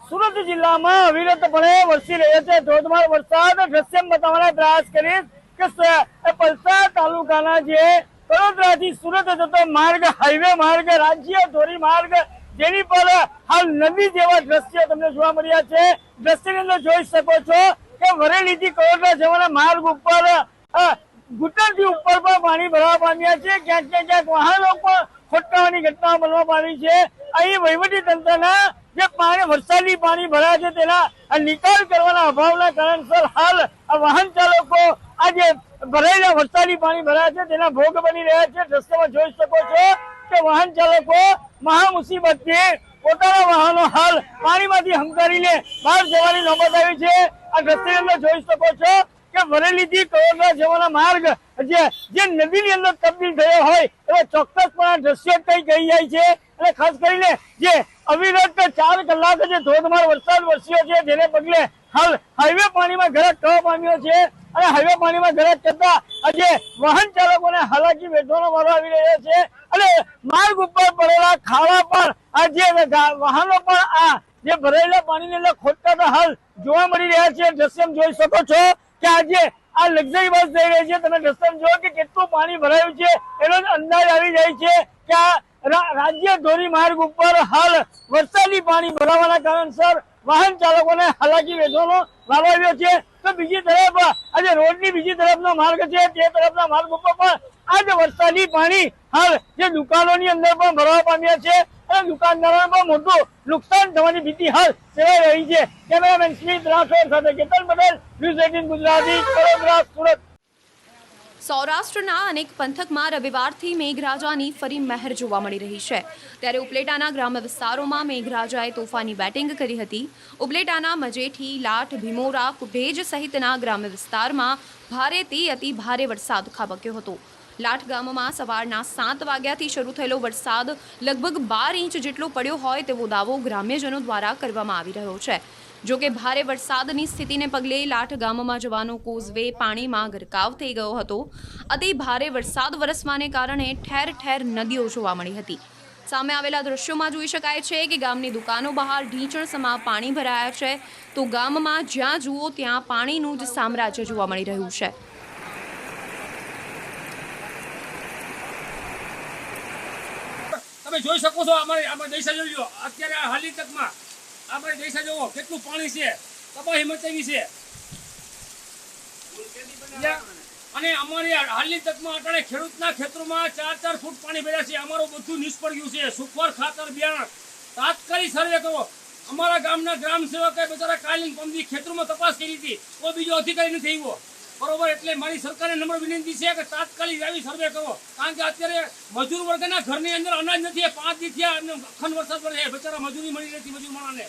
સુરત જિલ્લામાં અવિરતપણે વરસી રહ્યો છે ધોધમાર વરસાદ દ્રશ્યમ બતાવવાનો પ્રયાસ કરીશ કે પલસાડ તાલુકાના જે વડોદરાથી સુરત જતો માર્ગ હાઈવે માર્ગ રાજ્ય ધોરી માર્ગ જેની પર હાલ નદી જેવા દ્રશ્યો તમને જોવા મળ્યા છે। દ્રશ્યની અંદર જોઈ શકો છો કે વરેલીથી વડોદરા જવાના માર્ગ ઉપર ઘૂંટણથી ઉપર પણ પાણી ભરવા પામ્યા છે। ક્યાંક ને ક્યાંક વાહનો પણ ખોટકાવાની ઘટના બનવા પામી છે। અહીં વહીવટી તંત્રના જે વરસાદી પાણી ભરાયા છે તેના નિકાલ કરવાના અભાવના કારણસર હાલ વાહન ચાલકો આ જે ભરાયેલા વરસાદી પાણી ભરાયા છે તેના ભોગ બની રહ્યા છે। દ્રશ્યમાં જોઈ શકો છો કે વાહન ચાલકો મહા મુસીબતથી પોતાના વાહનો હાલ પાણીમાંથી હંકારીને બહાર જવાની નોબત આવી છે। આ દ્રશ્યની અંદર જોઈ શકો છો કે વરેલીથી વડોદરા જવાના માર્ગ જે નદીની અંદર તબદીલ થયો હોય એવા ચોક્કસપણે દ્રશ્યો કઈ કહી જાય છે। અને ખાસ કરીને જે અવિરત 4 કલાક જે ધોધમાર વરસાદ વરસ્યો છે જેને પગલે હાલ હાઈવે પાણીમાં ગરક થવા પામ્યો છે અને હાઈવે પાણીમાં ગરક થતા આજે વાહન ચાલકોને હાલાકી વેઠવાનો વારો આવી રહ્યો છે અને માર્ગ ઉપર પડેલા ખાડા પર આજે વાહનો પણ આ જે ભરાયેલા પાણીની અંદર ખોટતા હાલ જોવા મળી રહ્યા છે। દ્રશ્યમ જોઈ શકો છો કે આજે આ લક્ઝરી બસ જઈ રહી છે। તમે દ્રશ્યમ જો કે કેટલું પાણી ભરાયું છે એનો અંદાજ આવી જાય છે કે આ રાજ્ય ધોરી માર્ગ ઉપર હાલ વરસાદી પાણી ભરાવાના કારણસર વાહન ચાલકોને હાલાકી વેઠવાનો વારો આવ્યો છે। તો બીજી તરફ આજે રોડની બીજી તરફનો માર્ગ છે તે તરફના માર્ગ ઉપર પણ આજે વરસાદી પાણી હાલ જે દુકાનોની અંદર પણ ભરવા પામ્યા છે અને દુકાનદારોને પણ મોટું નુકસાન થવાની ભીતિ હાલ સેવાઈ રહી છે। કેમેરામેન સ્મિત રાઠોડ સાથે કેતન પટેલ, ન્યૂઝ 18 ગુજરાતી, વડોદરા, સુરત। સૌરાષ્ટ્રના અનેક પંથકમાં રવિવારથી મેઘરાજાની ફરી મહેર જોવા મળી રહી છે। ત્યારે ઉપલેટાના ગ્રામ્ય વિસ્તારોમાં મેઘરાજાએ તોફાની બેટિંગ કરી હતી। ઉપલેટાના મજેઠી, લાઠ, ભીમોરા, કુઢેજ સહિતના ગ્રામ્ય વિસ્તારમાં ભારેથી અતિ ભારે વરસાદ ખાબક્યો હતો। લાઠ ગામમાં સવારના 7 વાગ્યાથી શરૂ થયેલો વરસાદ લગભગ 12 ઇંચ જેટલો પડ્યો હોય તેવો દાવો ગ્રામ્યજનો દ્વારા કરવામાં આવી રહ્યો છે। જો કે ભારે વરસાદની સ્થિતિને પગલે લાઠ ગામમાં જવાનો કોઝવે પાણીમાં ગરકાવ થઈ ગયો હતો। અતિ ભારે વરસાદ વરસવાને કારણે ઠેર ઠેર નદીઓ જોવા મળી હતી। સામે આવેલા દ્રશ્યોમાં જોઈ શકાય છે કે ગામની દુકાનો બહાર ઢીંચણસમા પાણી ભરાયા છે તો ગામમાં જ્યાં જુઓ ત્યાં પાણીનું જ સામ્રાજ્ય જોવા મળી રહ્યું છે। તમે જોઈ શકો છો અમારે દેશા જોઈ લો અત્યારે હાલી તકમાં આપણે દેશા જોવો કેટલું પાણી છે, તબાહી મચાવી છે અને અમારી હાલની તકમાં અટાણે ખેડૂતના ખેતરોમાં 4-4 ફૂટ પાણી ભર્યા છે। અમારું બધું નિષ્ફળ ગયું છે। સુખવર ખાતર બિયારણ તાત્કાલિક સર્વે કરો। અમારા ગામના ગ્રામ સેવકે બચારા કાલીન પંપથી ખેતરોમાં તપાસ કરી હતી, કોઈ બીજો અધિકારી નથી આવ્યો બરોબર। એટલે મારી સરકારને નમ્ર વિનંતી છે કે તાત્કાલિક આવી સર્વે કરો, કારણ કે અત્યારે મજૂર વર્ગના ઘરની અંદર અનાજ નથી। 5 દી થયા અખંડ વરસાદ પડે છે, બચારા મજૂરી મળી નથી મજૂર માણસને।